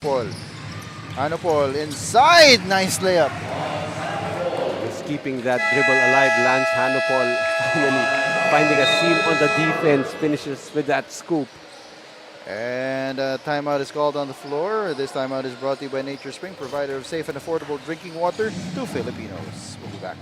Paul. Paul inside. Nice layup. Just keeping that dribble alive. Lance Hanopol finally finding a seam on the defense. Finishes with that scoop. And a timeout is called on the floor. This timeout is brought to you by Nature Spring, provider of safe and affordable drinking water to Filipinos. We'll be back.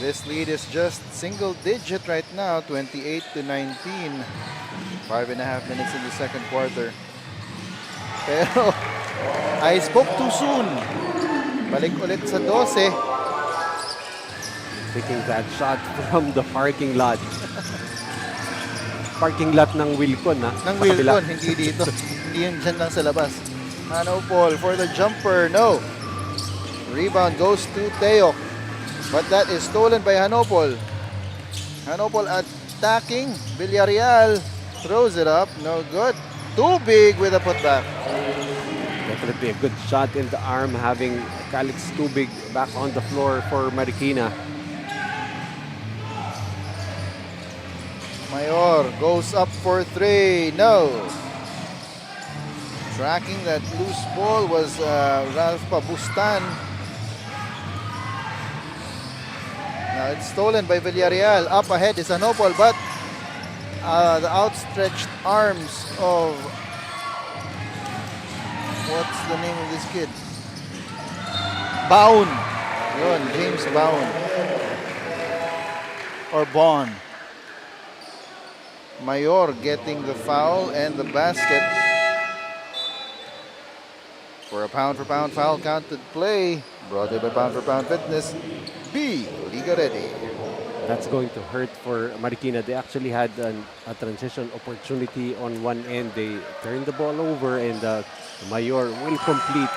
This lead is just single digit right now, 28 to 19. 5.5 minutes in the second quarter. Pero I spoke too soon. Balik ulit sa 12. Taking that shot from the parking lot. Parking lot ng Wilcon, ha? Ng Wilcon, hindi dito. Hindi yun dyan lang sa labas. Paul for the jumper. No. Rebound goes to Teok. But that is stolen by Hanopol. Hanopol attacking. Villarreal throws it up. No good. Too big with a putback. Definitely a good shot in the arm, having Calix Tubig back on the floor for Marikina. Mayor goes up for three. No. Tracking that loose ball was Ralph Pabustan. Now it's stolen by Villarreal. Up ahead is Hanopol, but the outstretched arms of, what's the name of this kid? Baun. Yun, James Baun. Or Bon. Mayor getting the foul and the basket. For a pound-for-pound foul counted play. Brought to you by Pound for Pound Fitness. B, Liga Ready. That's going to hurt for Marikina. They actually had a transition opportunity on one end. They turned the ball over, and Mayor will complete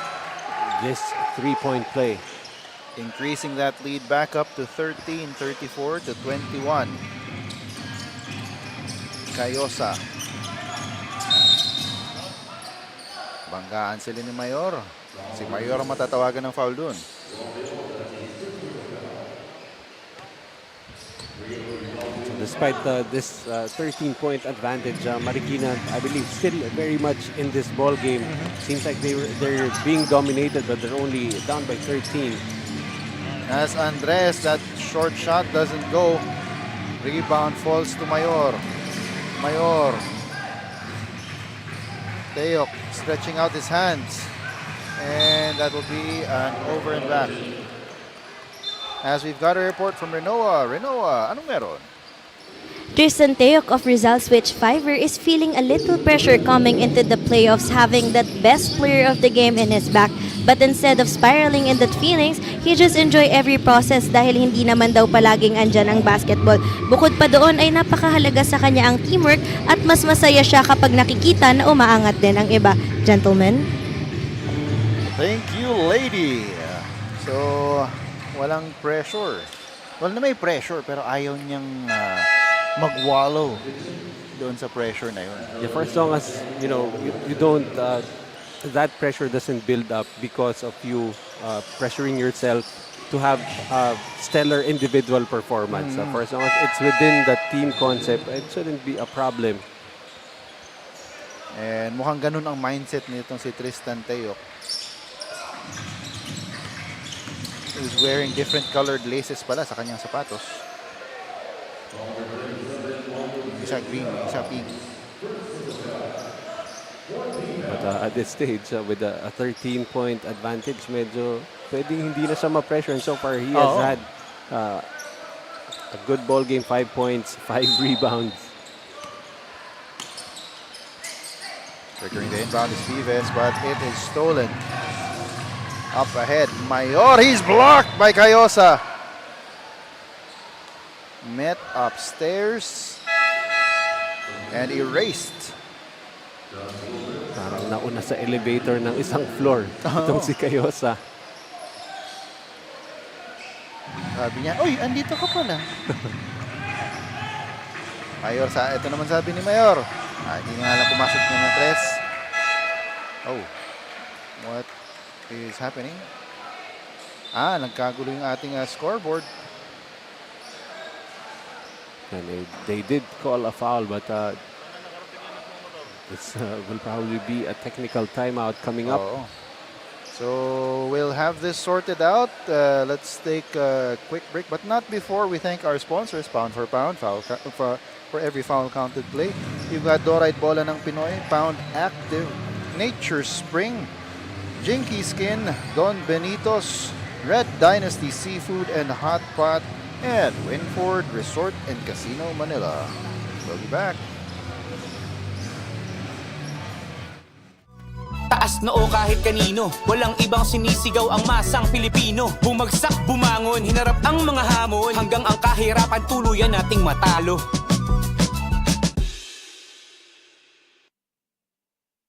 this three-point play. Increasing that lead back up to 13, 34 to 21. Cayosa. Banggaan sila ni Mayor. Si Mayor ang matatawagan ng foul dun. So despite this 13-point advantage, Marikina, I believe, still very much in this ball game. Seems like they're being dominated, but they're only down by 13. As Andres, that short shot doesn't go. Rebound falls to Mayor. Mayor. Teok stretching out his hands. And that will be an over and back. As we've got a report from Renoa. Renoa, anong meron? Tristan Teok of Rizal Switch Fiver is feeling a little pressure coming into the playoffs, having that best player of the game in his back. But instead of spiraling in that feelings, he just enjoy every process dahil hindi naman daw palaging andyan ang basketball. Bukod pa doon ay napakahalaga sa kanya ang teamwork at mas masaya siya kapag nakikita na umaangat din ang iba. Gentlemen? Thank you, lady. So, walang pressure. Well, na may pressure pero ayaw niyang mag-wallow doon sa pressure na yun. Yeah, for as long as you don't that pressure doesn't build up because of you pressuring yourself to have stellar individual performance. For as long as it's within the team concept, it shouldn't be a problem. And mukhang ganun ang mindset nitong si Tristan Teok. He's wearing different colored laces pala sa kanyang sapatos. Isa green, isa pink. But at this stage, with a 13-point advantage, medyo pwedeng hindi na siya ma-pressure. And so far, he has had a good ball game, 5 points, 5 rebounds. Triggering the inbound is Vives, but it is stolen. Up ahead, Mayor. He's blocked by Cayosa. met upstairs and erased. Parang nauna sa elevator ng isang floor. Itong si Cayosa. Sabi niya, uy, andito ka pala. Mayor, ito naman sabi ni Mayor. Hindi nga lang pumasok niya ng tres. Oh, what is happening? Nagkagulo yung ating scoreboard. And they did call a foul, but this will probably be a technical timeout coming up. Oo. So we'll have this sorted out. Let's take a quick break, but not before we thank our sponsors, Pound for Pound, for every foul counted play. You've got Dorite Bola ng Pinoy, Pound Active, Nature Spring, Jinky Skin, Don Benitos, Red Dynasty Seafood and Hot Pot, and Winford Resort and Casino Manila. We'll be back. Taas noo kahit kanino, walang ibang sinisigaw ang masang Pilipino. Bumagsak, bumangon, hinarap ang mga hamon, hanggang ang kahirapan tuluyan nating matalo.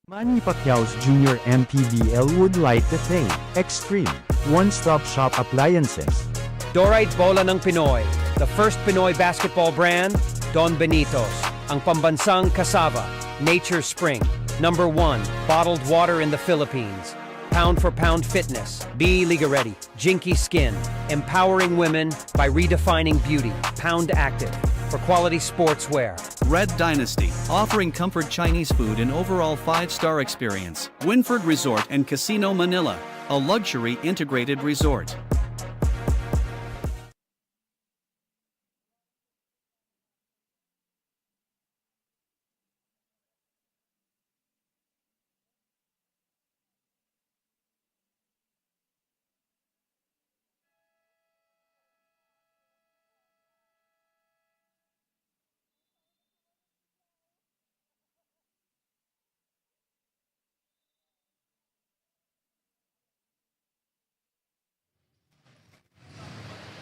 Manny Pacquiao's Junior MPBL would like to thank Extreme One-Stop Shop Appliances, Dorite Bola ng Pinoy, the first Pinoy basketball brand, Don Benitos, ang pambansang cassava, Nature Spring, #1 bottled water in the Philippines, Pound for Pound Fitness, Be Liga Ready, Jinky Skin, empowering women by redefining beauty, Pound Active, for quality sportswear. Red Dynasty, offering comfort Chinese food and overall 5-star experience. Winford Resort and Casino Manila, a luxury integrated resort.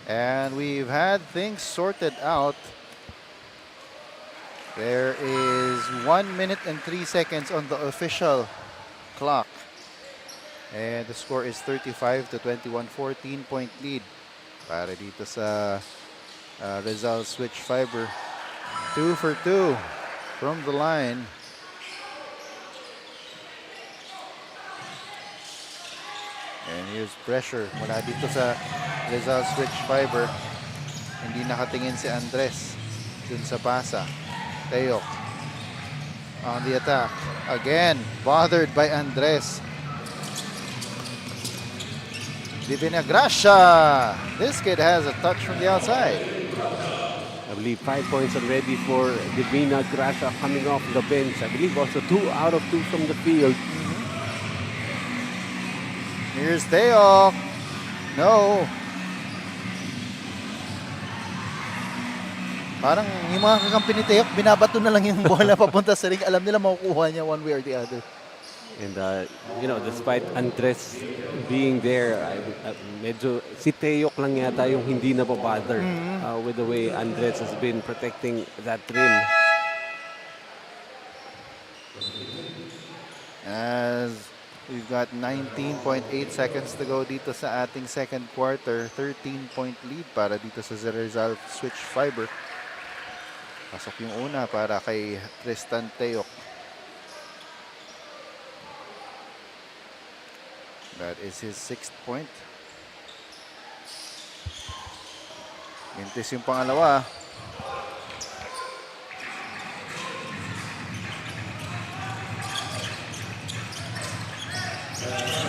And we've had things sorted out. There is 1 minute and 3 seconds on the official clock. And the score is 35-21, 14-point lead para dito sa Rizal Switch Fiber. 2 for 2 from the line. And here's pressure mula dito sa Rizal Switch Fiber. Hindi nakatingin si Andres dun sa pasa. Teyok on the attack. Again, bothered by Andres. Divina Gracia. This kid has a touch from the outside. I believe 5 points already for Divina Gracia coming off the bench. I believe also 2 out of 2 from the field. Here's Teyok. No. Parang yung mga kakampi ni Teyok, binabato na lang yung bola papunta sa ring. Alam nila makukuha niya one way or the other. And, despite Andres being there, medyo si Teyok lang yata yung hindi napabother with the way Andres has been protecting that rim. As we've got 19.8 seconds to go dito sa ating second quarter. 13-point lead para dito sa Rizal Switch Fiber. Pasok yung una para kay Tristan Teyok. That is his 6th point. Mintis yung pangalawa.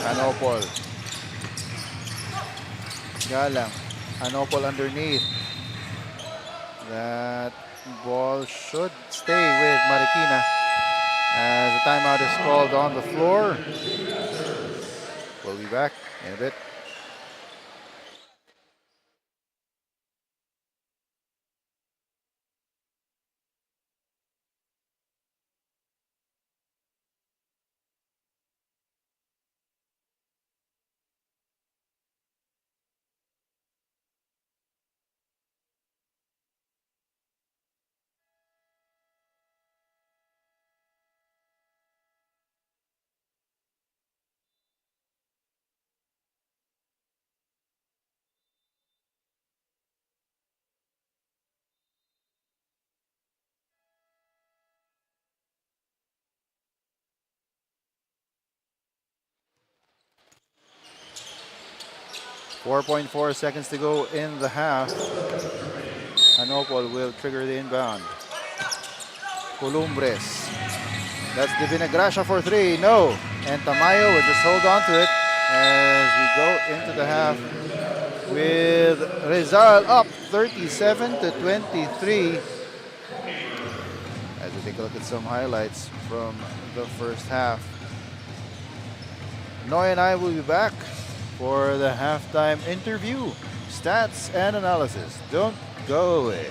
Anopol. Galang. Anopol underneath. That ball should stay with Marikina as the timeout is called on the floor. We'll be back in a bit. 4.4 seconds to go in the half. Hanopol will trigger the inbound. Columbres. That's Divina Gracia for three. No. And Tamayo will just hold on to it as we go into the half with Rizal up 37-23. As we take a look at some highlights from the first half. Noy and I will be back for the halftime interview, stats and analysis. Don't go away.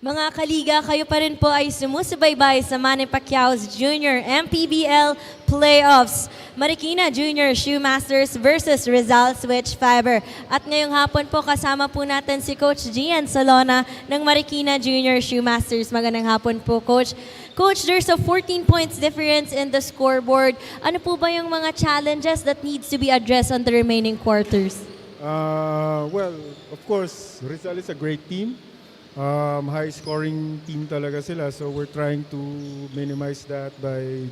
Mga kaliga, kayo pa rin po ay sumusubaybay sa Manny Pacquiao's Junior MPBL Playoffs. Marikina Junior Shoemasters versus Rizal Switch Fiber. At ngayong hapon po kasama po natin si Coach Gian Salona ng Marikina Junior Shoemasters. Magandang hapon po, Coach. Coach, there's a 14 points difference in the scoreboard. Ano po ba yung mga challenges that needs to be addressed on the remaining quarters? Well, of course, Rizal is a great team. High-scoring team talaga sila, so we're trying to minimize that by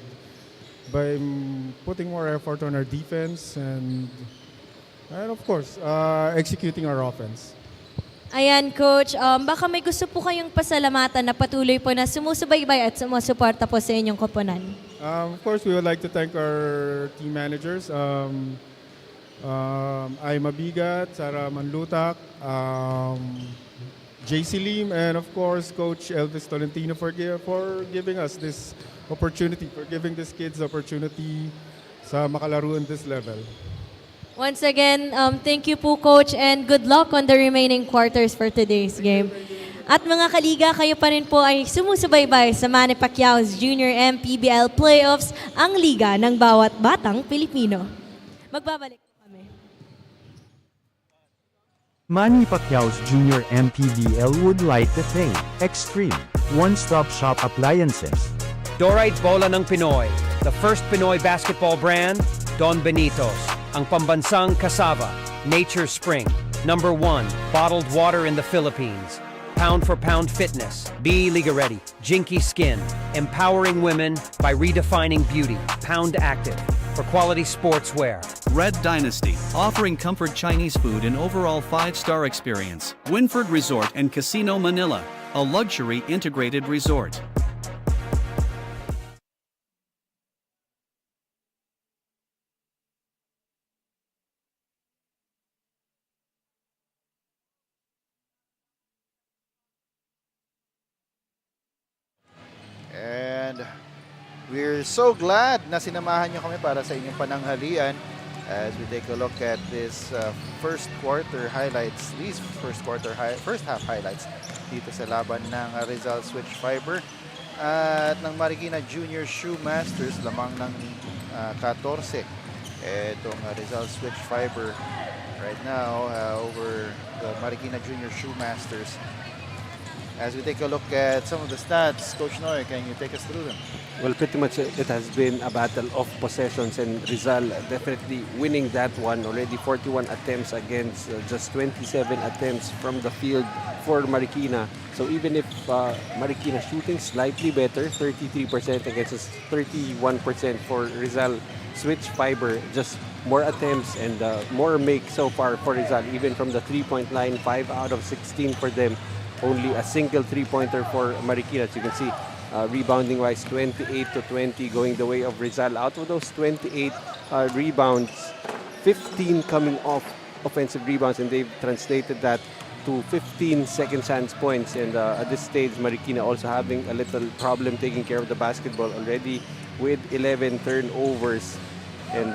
putting more effort on our defense and of course, executing our offense. Ayan, Coach. Baka may gusto po kayong pasalamatan na patuloy po na sumusubaybay at sumusuporta po sa inyong koponan. Of course, we would like to thank our team managers. Ay Mabigat, Sara Manlutak, JC Lim, and of course, Coach Elvis Tolentino for giving us this opportunity, for giving these kids the opportunity sa makalaro in this level. Once again, thank you po, Coach, and good luck on the remaining quarters for today's game. At mga kaliga, kayo pa rin po ay sumusubaybay sa Manny Pacquiao's Junior MPBL Playoffs, ang liga ng bawat batang Pilipino. Magbabalik po kami. Manny Pacquiao's Junior MPBL would like to thank Extreme One-Stop Shop Appliances. Dorite Bola ng Pinoy, the first Pinoy basketball brand, Don Benitos, ang pambansang cassava, Nature Spring, #1 bottled water in the Philippines, pound for pound fitness, be Liga Ready, Jinky Skin, empowering women by redefining beauty, Pound Active, for quality sportswear. Red Dynasty, offering comfort Chinese food and overall 5-star experience. Winford Resort and Casino Manila, a luxury integrated resort. And we're so glad na sinamahan nyo kami para sa inyong pananghalian as we take a look at this first quarter highlights, first half highlights dito sa laban ng Rizal Switch Fiber at ng Marikina Junior Shoemasters, lamang ng 14. Itong Rizal Switch Fiber right now over the Marikina Junior Shoemasters. As we take a look at some of the stats, Coach Noy, can you take us through them? Well, pretty much it has been a battle of possessions, and Rizal definitely winning that one. Already 41 attempts against just 27 attempts from the field for Marikina. So even if Marikina shooting slightly better, 33% against 31% for Rizal, switch fiber, just more attempts and more make so far for Rizal. Even from the three-point line, 5 out of 16 for them. Only a single three-pointer for Marikina. As you can see, rebounding-wise, 28 to 20 going the way of Rizal. Out of those 28 rebounds, 15 coming off offensive rebounds, and they've translated that to 15 second chance points. And at this stage, Marikina also having a little problem taking care of the basketball already with 11 turnovers. And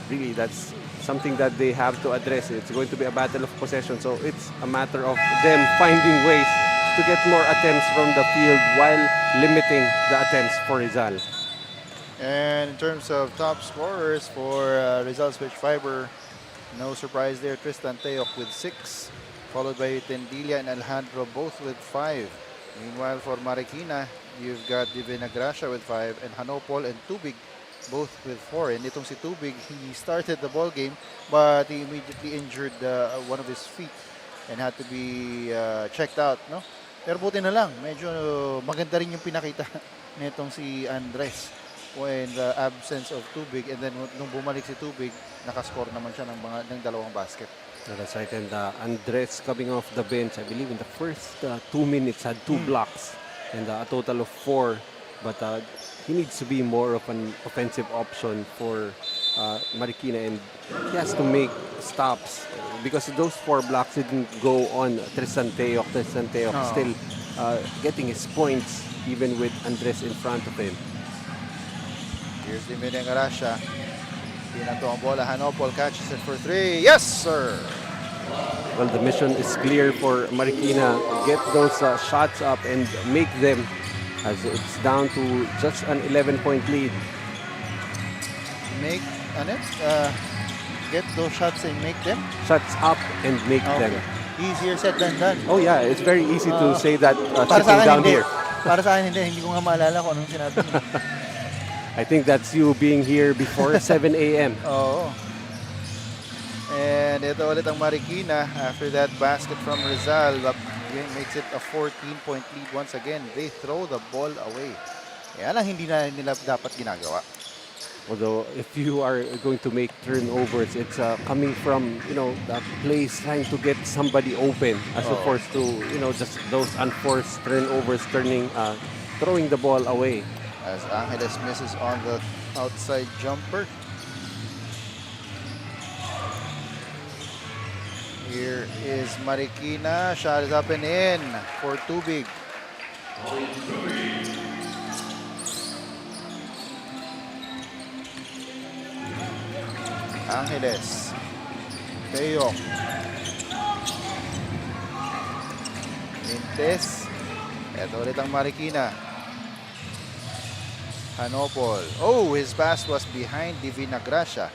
really, that's something that they have to address. It's going to be a battle of possession. So it's a matter of them finding ways to get more attempts from the field while limiting the attempts for Rizal. And in terms of top scorers for Rizal Switch Fiber, no surprise there. Tristan Teok with 6, followed by Tendilla and Alejandro both with 5. Meanwhile, for Marikina, you've got Divina Gracia with 5 and Hanopol and Tubig both with 4. And itong si Tubig, he started the ball game but he immediately injured one of his feet and had to be checked out, no? Pero buti na lang, medyo maganda rin yung pinakita nitong si Andres in the absence of Tubig, and then nung bumalik si Tubig, nakascore naman siya ng dalawang basket. That's right, and Andres coming off the bench, I believe in the first 2 minutes had 2 blocks and a total of 4. But he needs to be more of an offensive option for Marikina, and he has to make stops because those 4 blocks didn't go on Tristan Teok. Tristan Teok still getting his points even with Andres in front of him. Here's the Gracia. Pinato ang bola. Hanopol catches it for 3. Yes, sir! Well, the mission is clear for Marikina. Get those shots up and make them, as it's down to just an 11-point lead. Get those shots and make them? Shots up and make them. Easier said than done. Oh yeah, it's very easy to say that Para sa sitting akin, down hindi. here. Para sa akin, hindi ko nga maalala kung anong sinabi mo. I think that's you being here before 7 a.m. Oo. And ito ulit ang Marikina after that basket from Rizal. Makes it a 14-point lead once again. They throw the ball away. Kaya lang hindi na nila dapat ginagawa. Although if you are going to make turnovers, it's coming from, the plays trying to get somebody open as opposed to, just those unforced turnovers throwing the ball away. As Angeles misses on the outside jumper. Here is Marikina. Shot is up and in for Tubig. Angeles. Teo. Mintes. Ito ulit ang Marikina. Hanopol. Oh, his pass was behind Divina Gracia.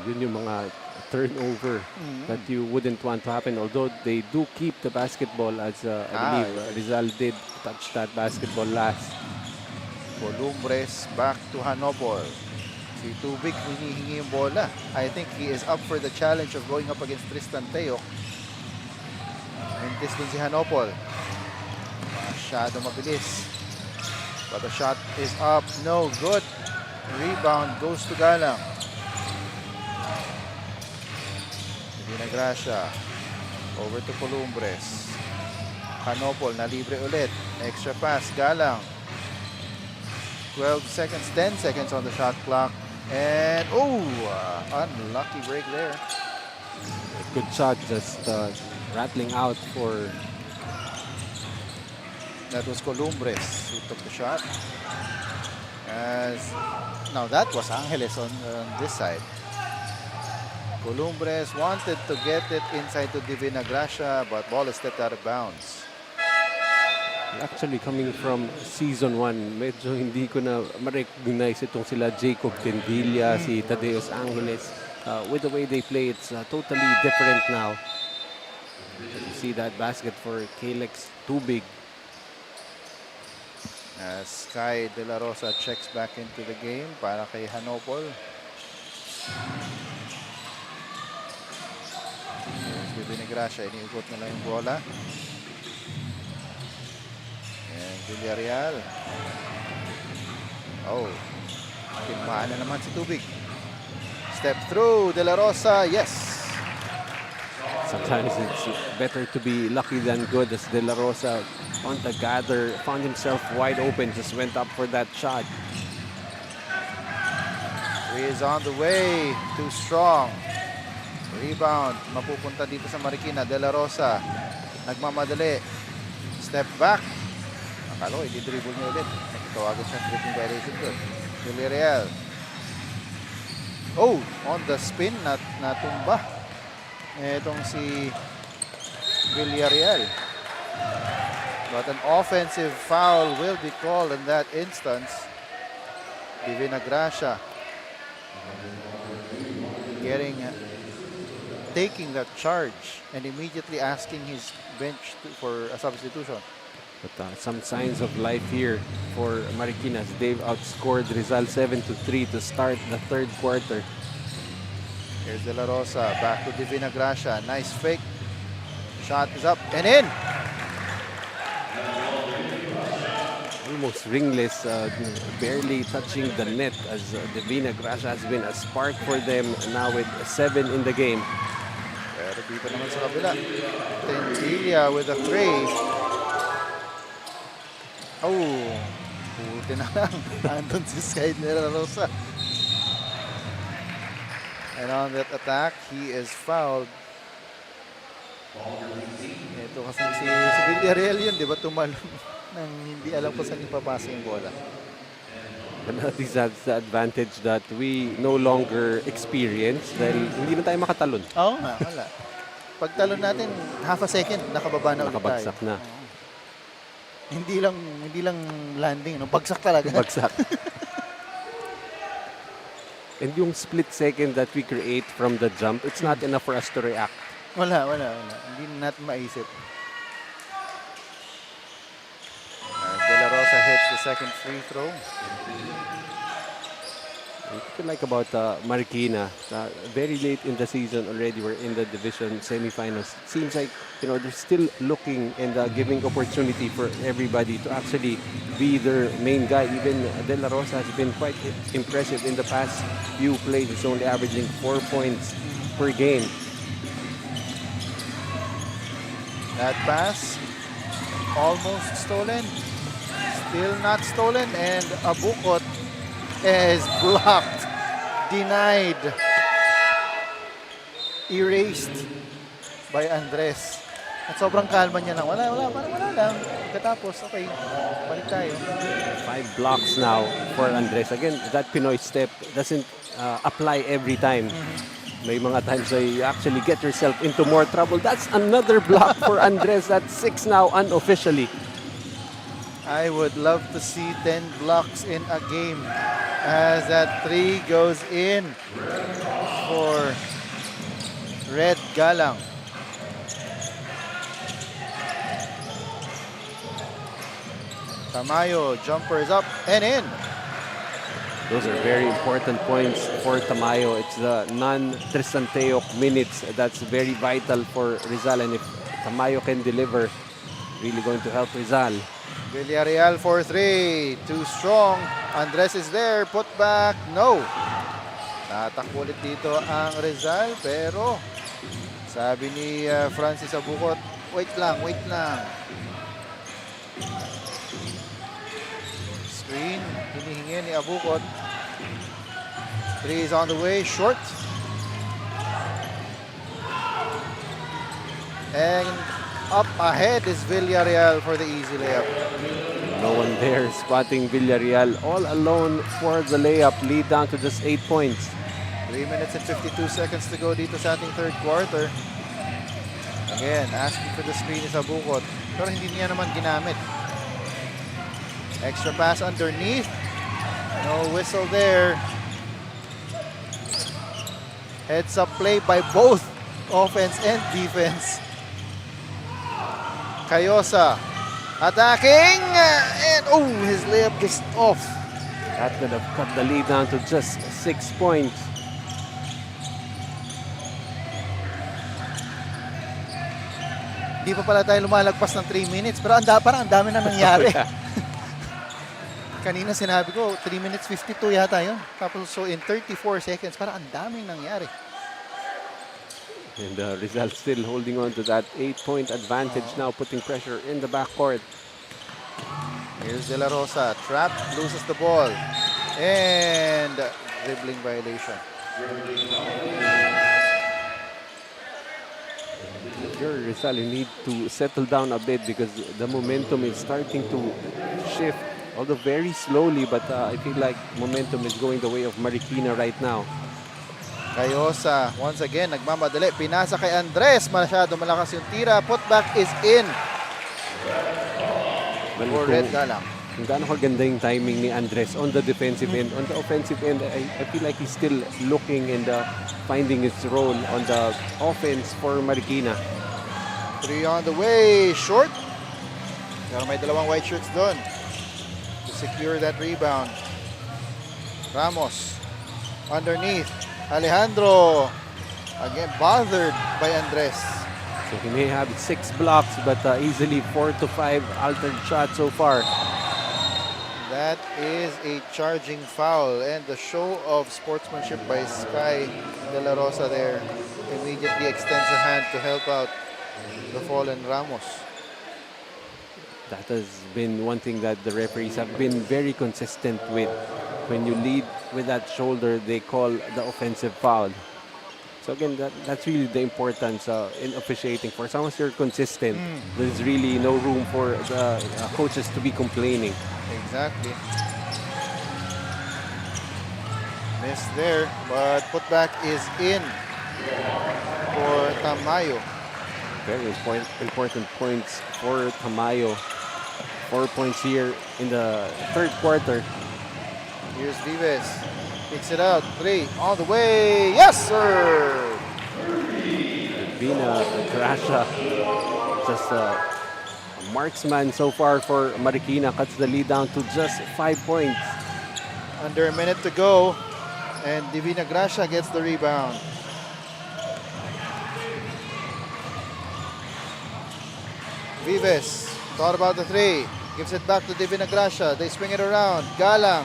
Yun yung mga turnover that you wouldn't want to happen. Although they do keep the basketball, as I believe Rizal did touch that basketball last. Columbres back to Hanopol. Si Tubig hinihingi yung bola. I think he is up for the challenge of going up against Tristan Teok. Mintis din si Hanopol. Masyado mabilis. But the shot is up. No good. Rebound goes to Galang. Divina Gracia. Over to Columbres. Hanopol na libre ulit. Extra pass. Galang. 12 seconds, 10 seconds on the shot clock. And, unlucky break there. Good shot, just rattling out for... That was Columbres who took the shot. Now that was Angeles on this side. Columbres wanted to get it inside to Divina Gracia, but ball is stepped out of bounds. Actually, coming from season 1, medyo hindi ko na ma-recognize itong sila Jacob Tendilla, si Tadeus Angeles. With the way they play, it's totally different now. You see that basket for Kalex Tubig. As Sky De La Rosa checks back into the game para kay Hanopol. Here's Divina Gracia, iniikot na lang yung bola. And Villarreal. Oh, Timaan na naman si Tubig. Step through, De La Rosa, yes. Sometimes it's better to be lucky than good, as De La Rosa on the gather, found himself wide open, just went up for that shot. 3 is on the way, too strong. Rebound, mapupunta dito sa Marikina. De La Rosa, nagmamadali. Step back. Akala ko, i-dribble niya ulit. Tawagan siya dribbling violation doon. Villarreal. Oh, on the spin, natumba. Itong si Villarreal. But an offensive foul will be called in that instance. Divina Gracia taking that charge and immediately asking his bench for a substitution. But some signs of life here for Marikina, as they've outscored Rizal 7-3 to start the third quarter. Here's De La Rosa, back to Divina Gracia. Nice fake. Shot is up and in. Almost ringless, barely touching the net, as Divina Gracia has been a spark for them now with 7 in the game. Pero dito naman sa kabila. Tentilla with a 3. Oh, buti na lang. Andun si side De La Rosa. And on that attack, he is fouled. Ito kasi si Villarreal yun, di ba? Tumalong nang hindi alam kung saan ipapasa yung bola. But that is the advantage that we no longer experience dahil hindi na tayo makatalon. Oo nga, wala. Pagtalon natin, half a second, nakababa na ulit tayo. Nakabagsak na. Hindi lang landing, no? Bagsak talaga. Bagsak. And yung split second that we create from the jump, it's not enough for us to react. Wala. Hindi natin maisip. De La Rosa hits the second free throw. What I like about Marikina, very late in the season already, we're in the division semifinals. Seems like, they're still looking and giving opportunity for everybody to actually be their main guy. Even De La Rosa has been quite impressive in the past few plays. It's only averaging 4 points per game. That pass, almost stolen. Still not stolen, and Abukot is blocked, denied, erased by Andres. At sobrang kalma niya lang. Wala lang. Katapos, okay, balik tayo. 5 blocks now for Andres. Again, that Pinoy step doesn't apply every time. May mga times that you actually get yourself into more trouble. That's another block for Andres. That's 6 now unofficially. I would love to see 10 blocks in a game as that 3 goes in for Red Galang. Tamayo, jumper is up and in. Those are very important points for Tamayo. It's the non-Tristan Teok minutes that's very vital for Rizal. And if Tamayo can deliver, really going to help Rizal. Villarreal for 3. Too strong. Andres is there. Put back. No. Tatakbo ulit dito ang Rizal. Pero sabi ni Francis Abukot, wait lang. Screen. Hinihingi ni Abukot. 3 is on the way. Short. And up ahead is Villarreal for the easy layup. No one there spotting Villarreal. All alone for the layup. Lead down to just 8 points. 3 minutes and 52 seconds to go dito sa ating third quarter. Again, asking for the screen is Abukot. Pero hindi niya naman ginamit. Extra pass underneath. No whistle there. Heads up play by both offense and defense. Cayosa attacking, and his layup just off. That could have cut the lead down to just 6 points. Di pa pala tayo lumalagpas ng 3 minutes, pero parang ang dami na nangyari. Kanina sinabi ko, 3 minutes 52 yata yun. Tapos so in 34 seconds, parang ang daming nangyari. And Rizal still holding on to that 8-point advantage now, putting pressure in the backcourt. Here's De La Rosa, trapped, loses the ball. And dribbling violation. Your Rizal, you need to settle down a bit because the momentum is starting to shift, although very slowly, but I feel like momentum is going the way of Marikina right now. Cayosa, once again, nagmamadali. Pinasa kay Andres. Masyado malakas yung tira. Putback is in. For Red Galang. Kung gaano kaganda yung timing ni Andres on the defensive end. On the offensive end, I feel like he's still looking and finding his role on the offense for Marikina. 3 on the way. Short. Pero may dalawang white shirts doon to secure that rebound. Ramos. Underneath. Alejandro. Again, bothered by Andres. So he may have 6 blocks, but easily 4 to 5 altered shots so far. That is a charging foul, and the show of sportsmanship by Sky De La Rosa there immediately extends a hand to help out the fallen Ramos. That has been one thing that the referees have been very consistent with. When you lead with that shoulder, they call the offensive foul. So again, that's really the importance in officiating. For as long as you're consistent, there's really no room for the coaches to be complaining. Exactly. Miss there, but putback is in for Tamayo. Very important points for Tamayo. 4 points here in the third quarter. Here's Vives. Kicks it out. 3 on the way. Yes, sir! Vina Gracia, just a marksman so far for Marikina, cuts the lead down to just 5 points. Under a minute to go, and Divina Gracia gets the rebound. Vives thought about the 3, gives it back to Divina Gracia. They swing it around. Galang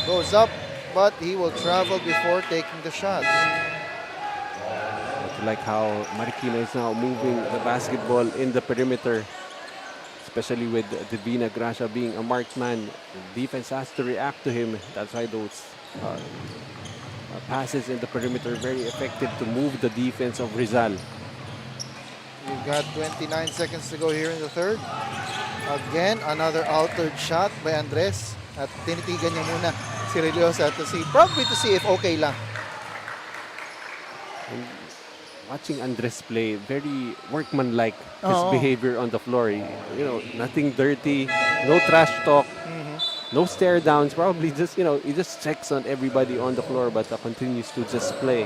goes up, but he will travel before taking the shot. I like how Marikina is now moving the basketball in the perimeter, especially with Divina Gracia being a marked man. The defense has to react to him. That's why those passes in the perimeter are very effective to move the defense of Rizal. We've got 29 seconds to go here in the third. Again, another altered shot by Andres. At tinitigan niya muna si Reliosa probably to see if okay lang. And watching Andres play, very workmanlike his Oo. behavior on the floor. You know, nothing dirty, no trash talk, no stare downs. Probably just, you know, he just checks on everybody on the floor, but continues to just play.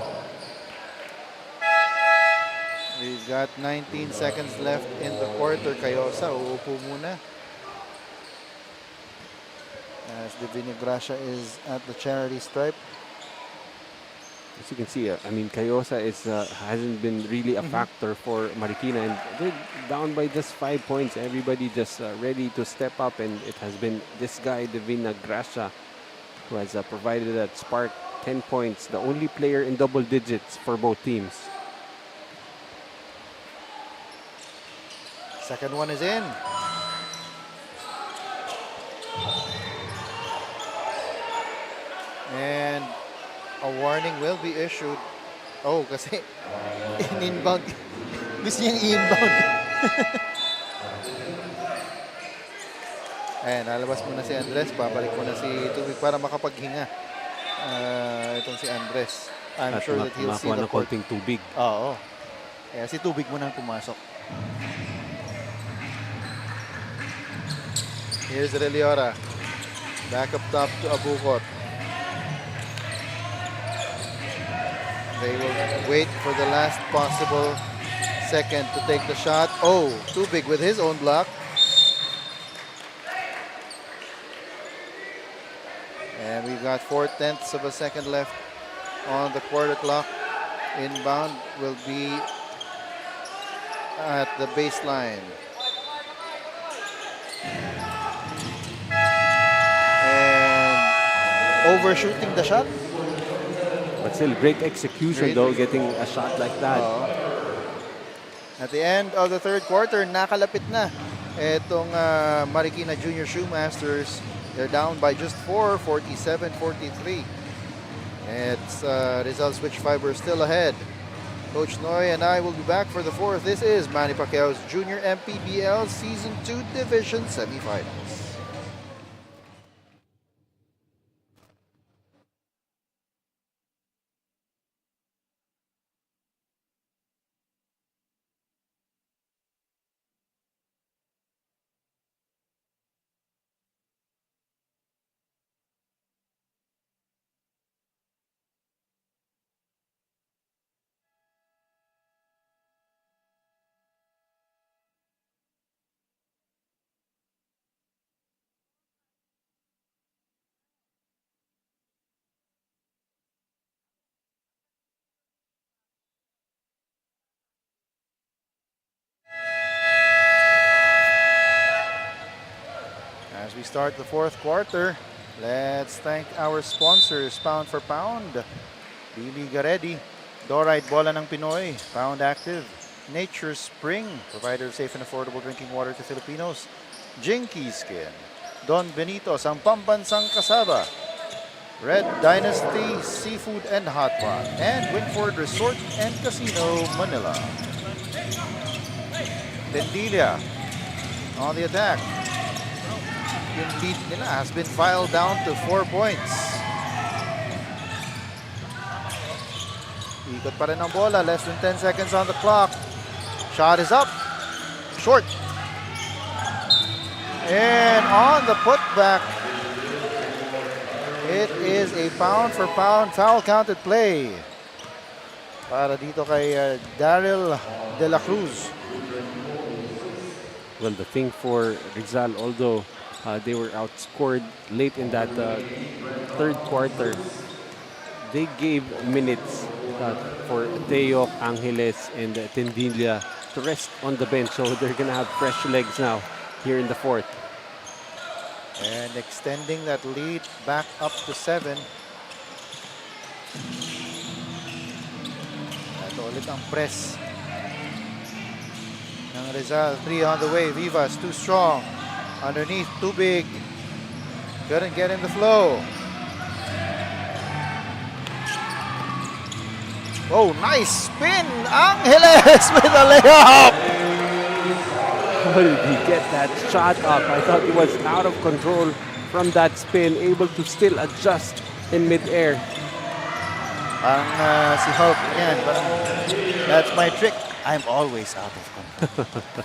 We've got 19 seconds left in the quarter. Cayosa, uupo muna. As Divina Gracia is at the charity stripe. As you can see, I mean, Cayosa hasn't been really a factor for Marikina, and they're down by just 5 points. Everybody just ready to step up, and it has been this guy, Divina Gracia, who has provided that spark. 10 points, the only player in double digits for both teams. Second one is in. And a warning will be issued. Oh, kasi in-inbound. Gusto niyang i-inbound. Ayan, nalabas muna si Andres. Babalik muna si Tubig para makapaghinga. Itong si Andres. I'm At sure that he'll see makakuha the ng court. konting tubig. Oo. Kaya si Tubig muna ang pumasok. Here's Reliora. Back up top to Abukot. They will wait for the last possible second to take the shot. Oh, Tubig with his own block. And we've got 4/10 of a second left on the quarter clock. Inbound will be at the baseline. overshooting the shot. But still, great execution though, getting a shot like that. At the end of the third quarter, nakalapit na itong Marikina Junior Shoemasters. They're down by just 4, 47-43. It's Rizal Switch Fiber still ahead. Coach Noy and I will be back for the fourth. This is Manny Pacquiao's Junior MPBL Season 2 Division Semifinals. As we start the fourth quarter, let's thank our sponsors, Pound for Pound, Bili Garedi, Dorite Bola ng Pinoy, Pound Active, Nature Spring, provider of safe and affordable drinking water to Filipinos, Jinky Skin, Don Benitos, ang pambansang kasaba, Red Dynasty Seafood and Hot Pot, and Winford Resort and Casino, Manila. Tendilia on the attack. Yung lead nila has been filed down to 4 points. Ikot pa rin ang bola. Less than 10 seconds on the clock. Shot is up. Short. And on the putback, it is a pound-for-pound foul-counted play para dito kay Daryl De La Cruz. Well, the thing for Rizal, although they were outscored late in that third quarter, they gave minutes for Teo, Angeles, and Tendilla to rest on the bench. So they're going to have fresh legs now here in the fourth. And extending that lead back up to 7. Ito ulit ang press ng Rizal. 3 on the way. Vivas too strong. Underneath, too big. Couldn't get in the flow. Oh, nice spin. Angeles with a layup. How did he get that shot up? I thought he was out of control from that spin, able to still adjust in midair. Parang si Hulk yan. Parang, that's my trick. I'm always out of control.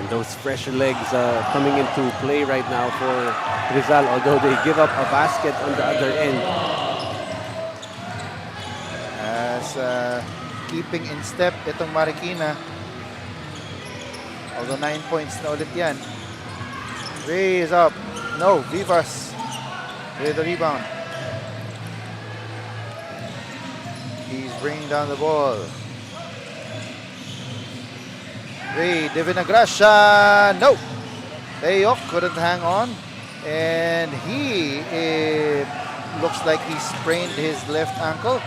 And those fresh legs coming into play right now for Rizal, although they give up a basket on the other end. As keeping in step itong Marikina. Although 9 points na ulit yan. Ray is up. No, Vivas with the rebound. He's bringing down the ball. Ray de Vinagracia. No. Teyok couldn't hang on. And he looks like he sprained his left ankle.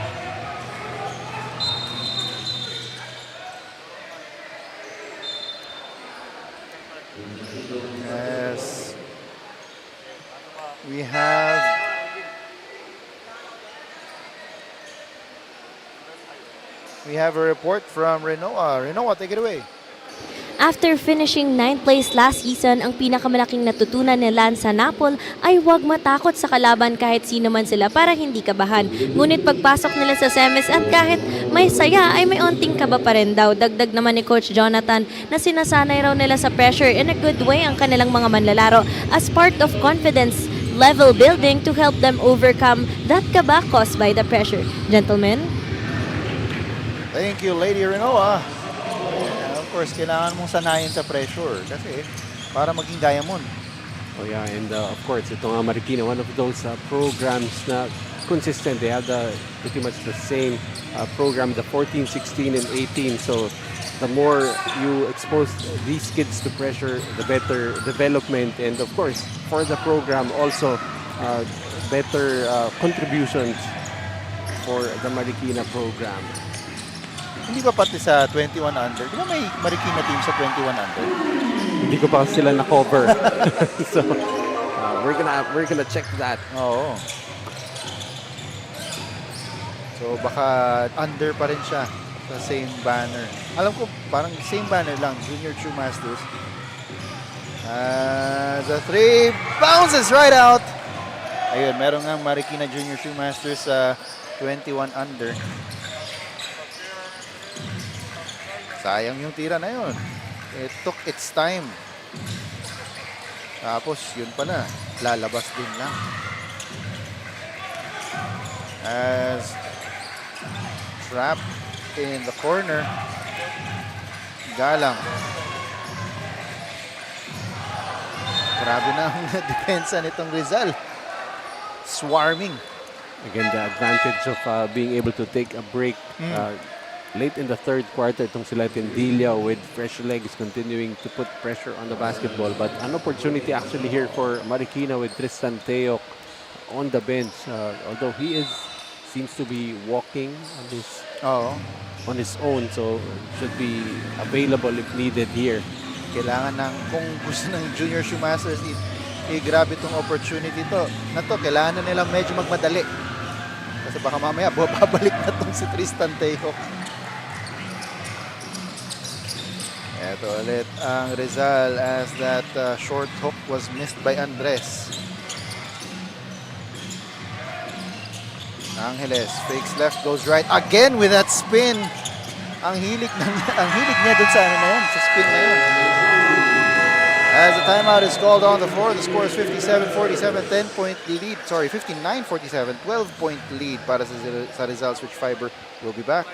Yes. We have a report from Renoa. Renoa, take it away. After finishing 9th place last season, ang pinakamalaking natutunan nila sa Napol ay huwag matakot sa kalaban kahit sino man sila para hindi kabahan. Ngunit pagpasok nila sa semis at kahit may saya ay may onting kaba pa rin daw. Dagdag naman ni Coach Jonathan na sinasanay raw nila sa pressure in a good way ang kanilang mga manlalaro as part of confidence level building to help them overcome that kaba caused by the pressure. Gentlemen? Thank you, Lady Renoa. Of course, kailangan mong sanayin sa pressure kasi para maging diamond. Oh yeah, and of course, itong Marikina, one of those programs na consistent. They have pretty much the same program, the 14, 16, and 18. So the more you expose these kids to pressure, the better development. And of course, for the program, also better contributions for the Marikina program. Hindi ba pati sa 21 under? Di ba may Marikina team sa 21 under? Hindi ko pa sila na-cover. So, we're gonna check that. Oo. So baka under pa rin siya sa same banner. Alam ko parang same banner lang, Junior Shoemasters. The three bounces right out. Ayun, meron nga Marikina Junior Shoemasters sa 21 under. Sayang yung tira na yun. It took its time. Tapos yun pala, lalabas din lang. As trapped in the corner, Galang. Grabe na ang depensa nitong Rizal. Swarming. Again, the advantage of being able to take a break late in the third quarter. Itong sila Tindilla with fresh legs continuing to put pressure on the basketball. But an opportunity actually here for Marikina with Tristan Teok on the bench. Although he seems to be walking on his own, so should be available if needed here. Kailangan kung gusto ng Junior Shoemasters i-grab itong opportunity na to, kailangan na nilang medyo magmadali. Kasi baka mamaya babalik na tong si Tristan Teok. Ito ulit ang Rizal as that short hook was missed by Andres. Angeles fakes left, goes right again with that spin. Ang hilig niya dun sa sa spin na yun. As the timeout is called on the floor, the score is 57-47, 10-point lead. Sorry, 59-47, 12-point lead para sa Rizal. Switch Fiber will be back.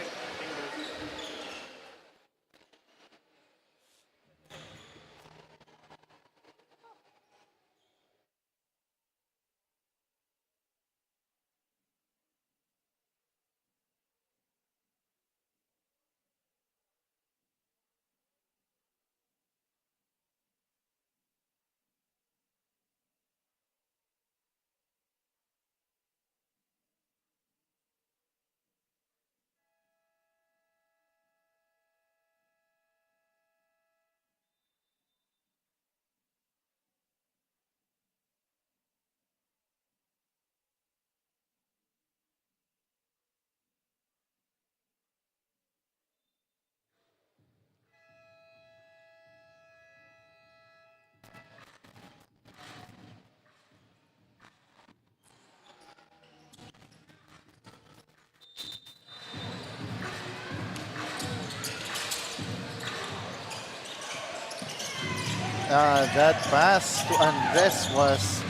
That pass to Andres was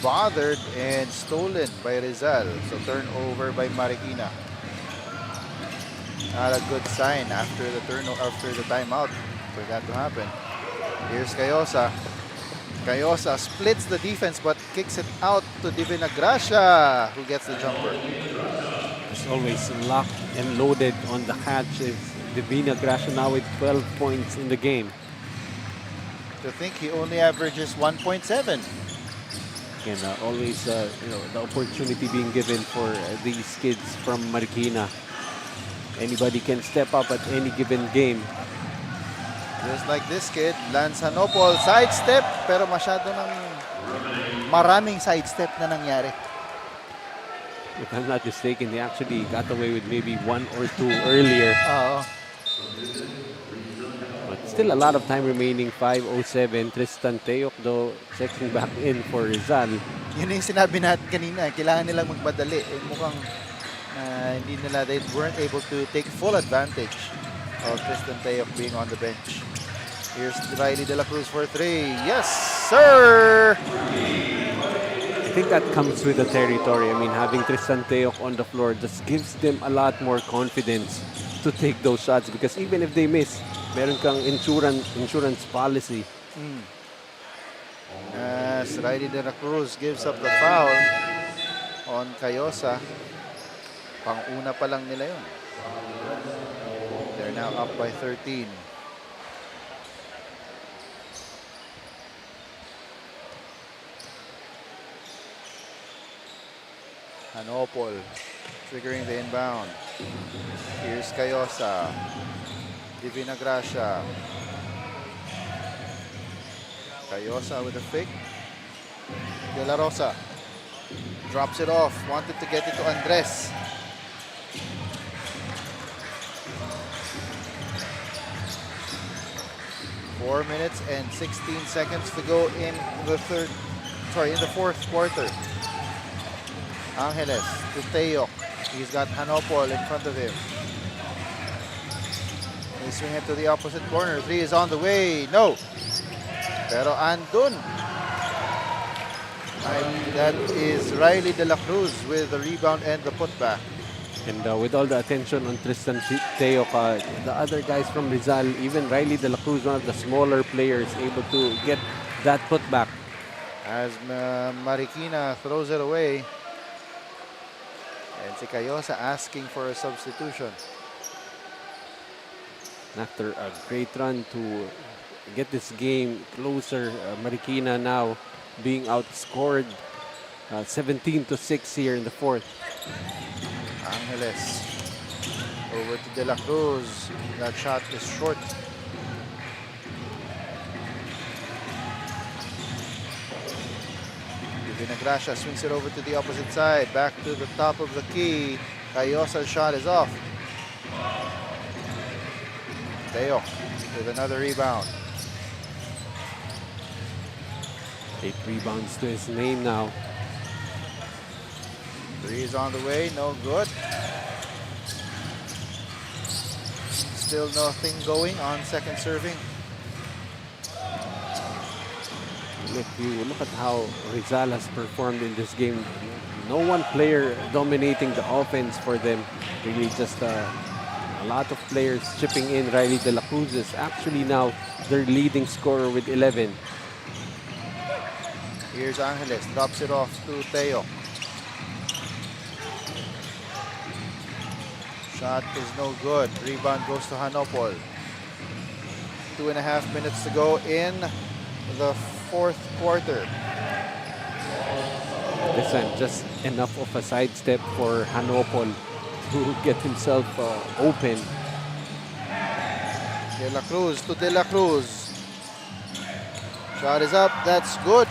bothered and stolen by Rizal. So turnover by Marikina. Not a good sign after the timeout for that to happen. Here's Cayosa. Cayosa splits the defense but kicks it out to Divina Gracia, who gets the jumper. There's always locked and loaded on the catch. Is Divina Gracia now with 12 points in the game. To think he only averages 1.7. Again, always the opportunity being given for these kids from Marikina. Anybody can step up at any given game. Just like this kid, Lance Hanopol, sidestep, pero masyado maraming sidestep na nangyari. If I'm not mistaken, they actually got away with maybe one or two earlier. But still a lot of time remaining, 5:07. Tristan Teok though checking back in for Rizal. Yun yung sinabi natin kanina, kailangan nilang magmadali. Mukhang they weren't able to take full advantage of Tristan Teok being on the bench. Here's Riley De La Cruz for three. Yes, sir! I think that comes with the territory. I mean, having Tristan Teok on the floor just gives them a lot more confidence to take those shots, because even if they miss, meron kang insurance policy. As Riley De La Cruz gives up the foul on Cayosa. Pang-una pa lang nila yun. They're now up by 13. Hanopol triggering the inbound. Here's Cayosa. Divina Gracia. Cayosa with a fake. De La Rosa drops it off. Wanted to get it to Andres. Four minutes and 16 seconds to go in the fourth quarter. Angeles to Teo. He's got Hanopol in front of him. They swing it to the opposite corner. Three is on the way. No. Pero andun. That is Riley De La Cruz with the rebound and the putback. And with all the attention on Tristan Teoc, the other guys from Rizal, even Riley De La Cruz, one of the smaller players, able to get that putback. As Marikina throws it away. And si Cayosa asking for a substitution. After a great run to get this game closer, Marikina now being outscored 17-6 here in the fourth. Angeles over to De La Cruz. That shot is short. Divina Gracia swings it over to the opposite side. Back to the top of the key. Cayosa's shot is off. Teo with another rebound. 8 rebounds to his name now. Three is on the way, no good. Still nothing going on second serving. If you look at how Rizal has performed in this game, no one player dominating the offense for them. Really just a lot of players chipping in. Riley De La Cruz is actually now their leading scorer with 11. Here's Angeles, drops it off to Teo. Shot is no good. Rebound goes to Hanopol. 2.5 minutes to go in the fourth quarter. This time, just enough of a sidestep for Hanopol to get himself open. De La Cruz to De La Cruz. Shot is up. That's good.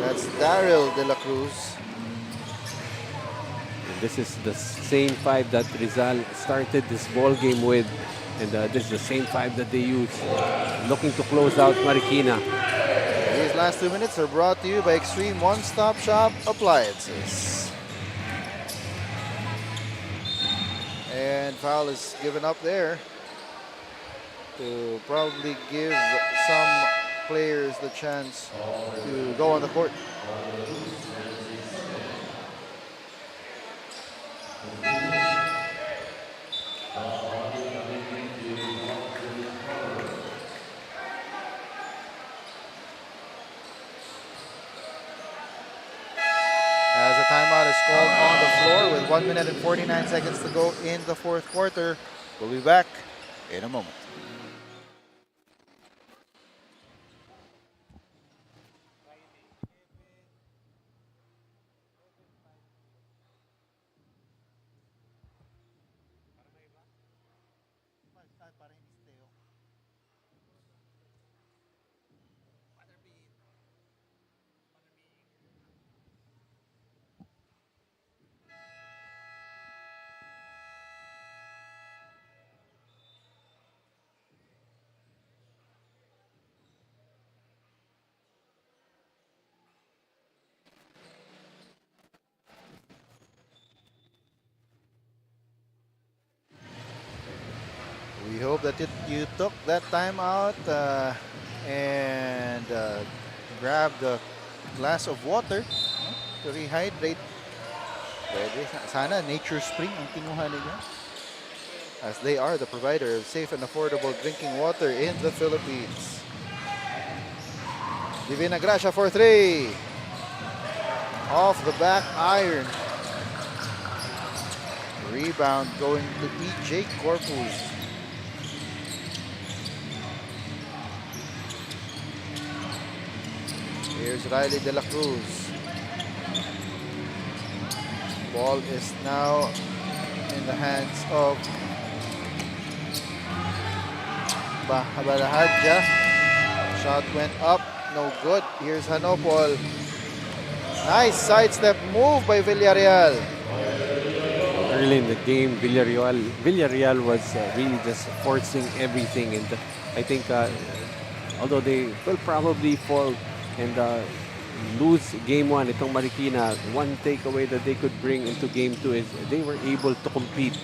That's Daryl De La Cruz. And this is the same five that Rizal started this ball game with. And this is the same five that they use. Looking to close out Marikina. These last 2 minutes are brought to you by Extreme One-Stop Shop Appliances. And foul is given up there to probably give some players the chance to go on the court. As a timeout is called on the floor with 1 minute and 49 seconds to go in the fourth quarter. We'll be back in a moment. We hope that you took that time out and grabbed a glass of water to rehydrate. Pwede. Sana Nature Spring ang kinuha ninyo, as they are the provider of safe and affordable drinking water in the Philippines. Divina Gracia for three. Off the back iron. Rebound going to EJ Corpus. Here's Riley De La Cruz. Ball is now in the hands of Balahadja. Shot went up, no good. Here's Hanopol. Nice sidestep move by Villarreal. Early in the game, Villarreal was really just forcing everything, and I think although they will probably fall and lose game 1, itong Marikina, one takeaway that they could bring into game 2 is they were able to compete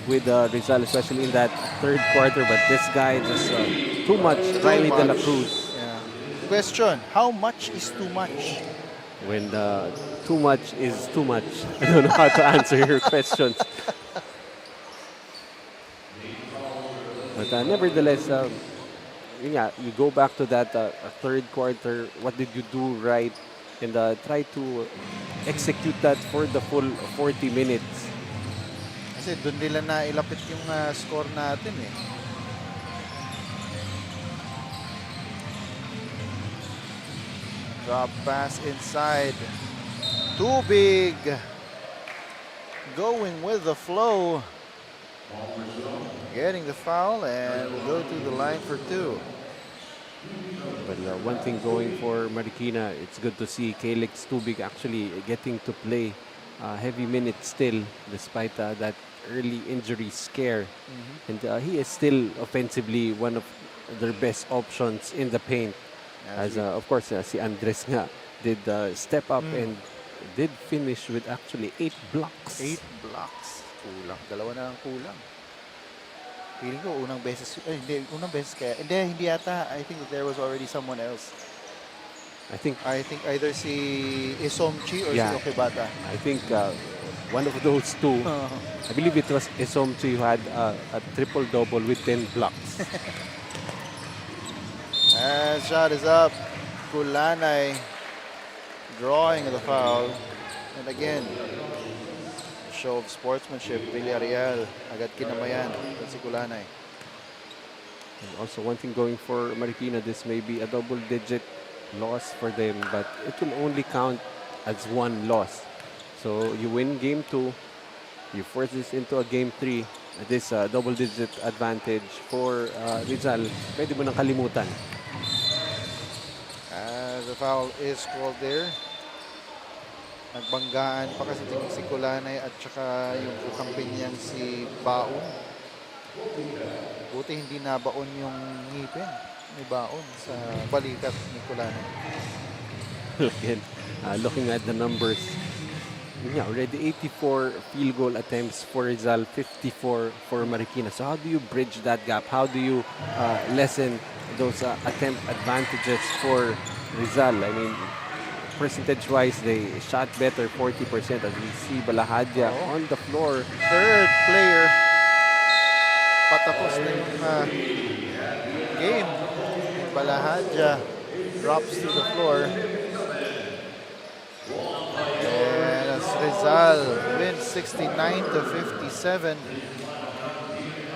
with Rizal, especially in that third quarter. But this guy just too much. Riley De La Cruz. Yeah. Question, how much is too much? When too much is too much. I don't know how to answer your questions. But nevertheless, yeah, you go back to that third quarter. What did you do right? And try to execute that for the full 40 minutes. Kasi doon nila na ilapit yung score natin eh. Drop pass inside. Too big. Going with the flow. Getting the foul and we'll go to the line for 2. But one thing going for Marikina, it's good to see Calix Tubig actually getting to play heavy minutes still, despite that early injury scare. And he is still offensively one of their best options in the paint. As of course, si Andres nga did step up and did finish with actually 8 blocks. 8 blocks. Kulang. Dalawa na lang kulang. Feeling ko unang beses, unang beses kaya. Hindi yata. I think there was already someone else. I think either si Isomchi or Yeah. si Okebata. I think one of those two. I believe it was Esomchi who had a triple-double with 10 blocks. And shot is up. Kulanay drawing the foul. And again, a show of sportsmanship. Villarreal agad kinamayan. That's si Kulanay. And also, one thing going for Marikina, this may be a double-digit loss for them, but it will only count as one loss. So you win game 2, you force this into a game 3. This double-digit advantage for Rizal, pwede mo nang kalimutan. As the foul is called there. Nagbanggaan pa kasi si Kulanay at saka yung kakampi niyang si Baon. Buti hindi nabaon yung ngipin ni Baon sa balikat ni Kulanay. Again, looking at the numbers, yeah, already 84 field goal attempts for Rizal, 54 for Marikina. So how do you bridge that gap? How do you lessen those attempt advantages for Rizal? I mean, percentage-wise, they shot better, 40%, as we see Balahadja on the floor. Third player. Patapos na yung game. Balahadja drops to the floor. And as Rizal wins 69-57.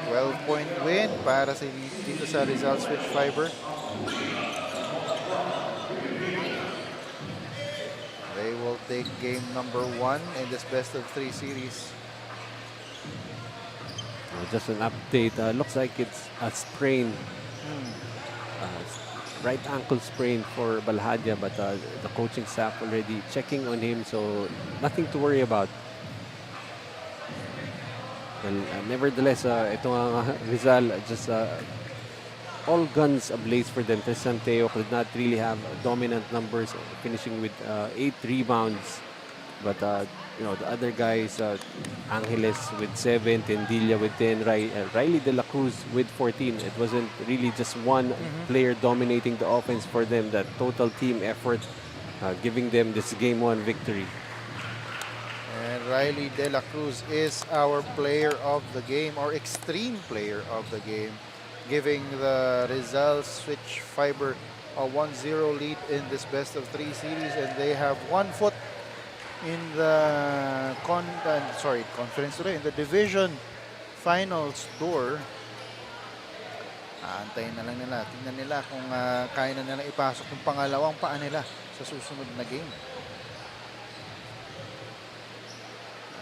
12-point win para sa dito sa Rizal Switch Fiber. They will take game number 1 in this best of 3 series. Just an update. Looks like it's a sprain. Right ankle sprain for Balahadja, but the coaching staff already checking on him, so nothing to worry about. Well, nevertheless, ito nga Rizal, just all guns ablaze for them. Tristan Teo did not really have dominant numbers, finishing with 8 rebounds. But, you know, the other guys, Angeles with 7, Tendilla with 10, Riley De La Cruz with 14. It wasn't really just one player dominating the offense for them. That total team effort giving them this Game 1 victory. And Riley De La Cruz is our player of the game, or extreme player of the game, giving the Rizal Switch Fiber a 1-0 lead in this best of 3 series, and they have 1 foot in the conference today, in the division finals door. Aantayin na lang nila. Tingnan nila kung kaya na nila ipasok yung pangalawang paa nila sa susunod na game.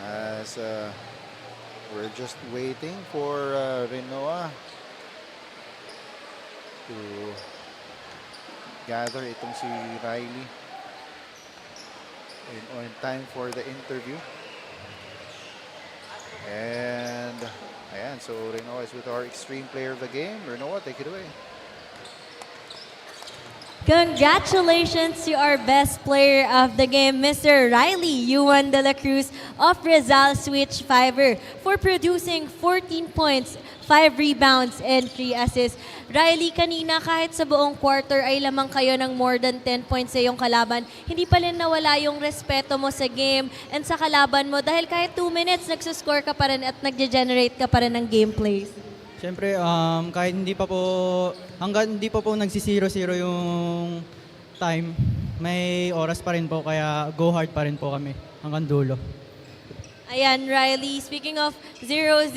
as we're just waiting for Renoa to gather itong si Riley in time for the interview. And ayan, so Renoa is with our extreme player of the game. Renoa, take it away. Congratulations to our best player of the game, Mr. Riley Yuan de la Cruz of Rizal Switch Fiber, for producing 14 points, 5 rebounds, and 3 assists. Riley, kanina kahit sa buong quarter ay lamang kayo ng more than 10 points sa iyong kalaban, hindi pa rin nawala yung respeto mo sa game and sa kalaban mo dahil kahit 2 minutes nagsuscore ka pa rin at nagge-generate ka pa rin ng gameplays. Siyempre, kahit hanggang hindi pa po nagsi-0-0 yung time, may oras pa rin po, kaya go hard pa rin po kami hanggang dulo. Ayan, Riley, speaking of 0-0,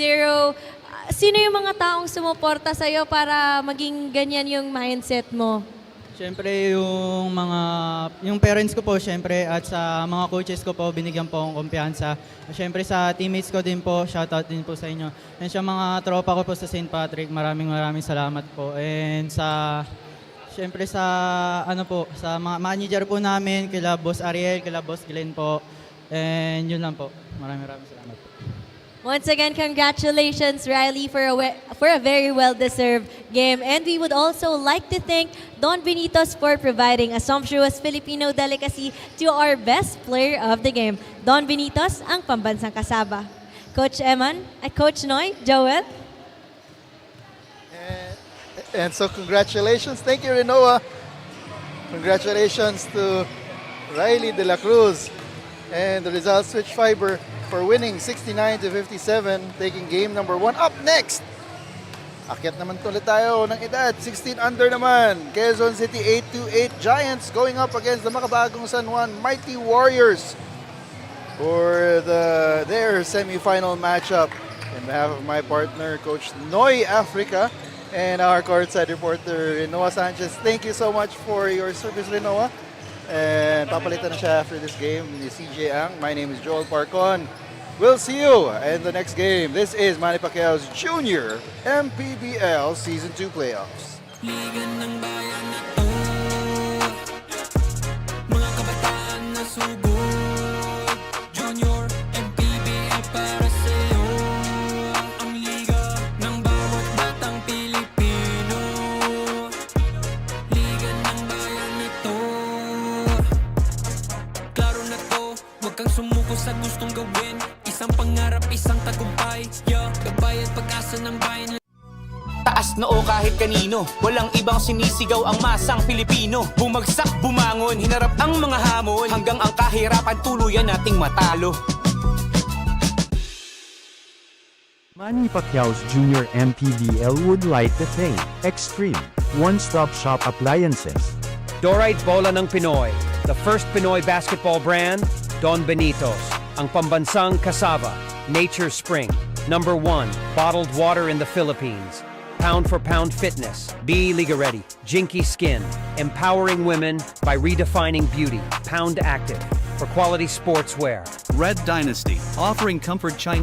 sino yung mga taong sumuporta sa'yo para maging ganyan yung mindset mo? Siyempre, yung parents ko po, siyempre, at sa mga coaches ko po, binigyan po akong kumpiyansa. Siyempre, sa teammates ko din po, shoutout din po sa inyo. And sa mga tropa ko po sa St. Patrick, maraming salamat po. And siyempre sa sa mga manager po namin, kila Boss Ariel, kila Boss Glenn po. And yun lang po. Maraming salamat po. Once again, congratulations, Riley, for a very well-deserved game. And we would also like to thank Don Benitos for providing a sumptuous Filipino delicacy to our best player of the game. Don Benitos, ang pambansang kasaba. Coach Eman, Coach Noy, Joel. And so congratulations. Thank you, Renoa. Congratulations to Riley de la Cruz and the Rizal Switch Fiber for winning 69-57, taking game number 1. Up next, akyat naman tuloy tayo ng edad, 16 under naman. Quezon City 828 Giants going up against the makabagong San Juan Mighty Warriors for their semi-final matchup. On behalf of my partner, Coach Noy Africa, and our courtside reporter, Renoa Sanchez, thank you so much for your service, Renoa. And papalitan na siya after this game ni CJ Ang. My name is Joel Parcon. We'll see you in the next game. This is Manny Pacquiao's Junior MPBL Season 2 Playoffs. Liga ng bayan na to, mga kabataan na sugod. Junior MPBL para sa'yo, ang liga ng bawat batang Pilipino. Liga ng bayan na to, klaro na to, huwag kang sumuko sa gustong gawin. Isang pangarap, isang tagumpay, gabay at pag-asa ng bayan. Taas noo kahit kanino, walang ibang sinisigaw ang masang Pilipino. Bumagsak, bumangon, hinarap ang mga hamon, hanggang ang kahirapan tuluyan nating matalo. Manny Pacquiao's Junior MPBL would like to thank Extreme One-Stop Shop Appliances. Dorite Bola ng Pinoy, the first Pinoy basketball brand, Don Benitos, ang pambansang kasava, Nature Spring, #1 bottled water in the Philippines. Pound for pound fitness, be Liga Ready, Jinky Skin, empowering women by redefining beauty, Pound Active, for quality sportswear. Red Dynasty, offering comfort Chinese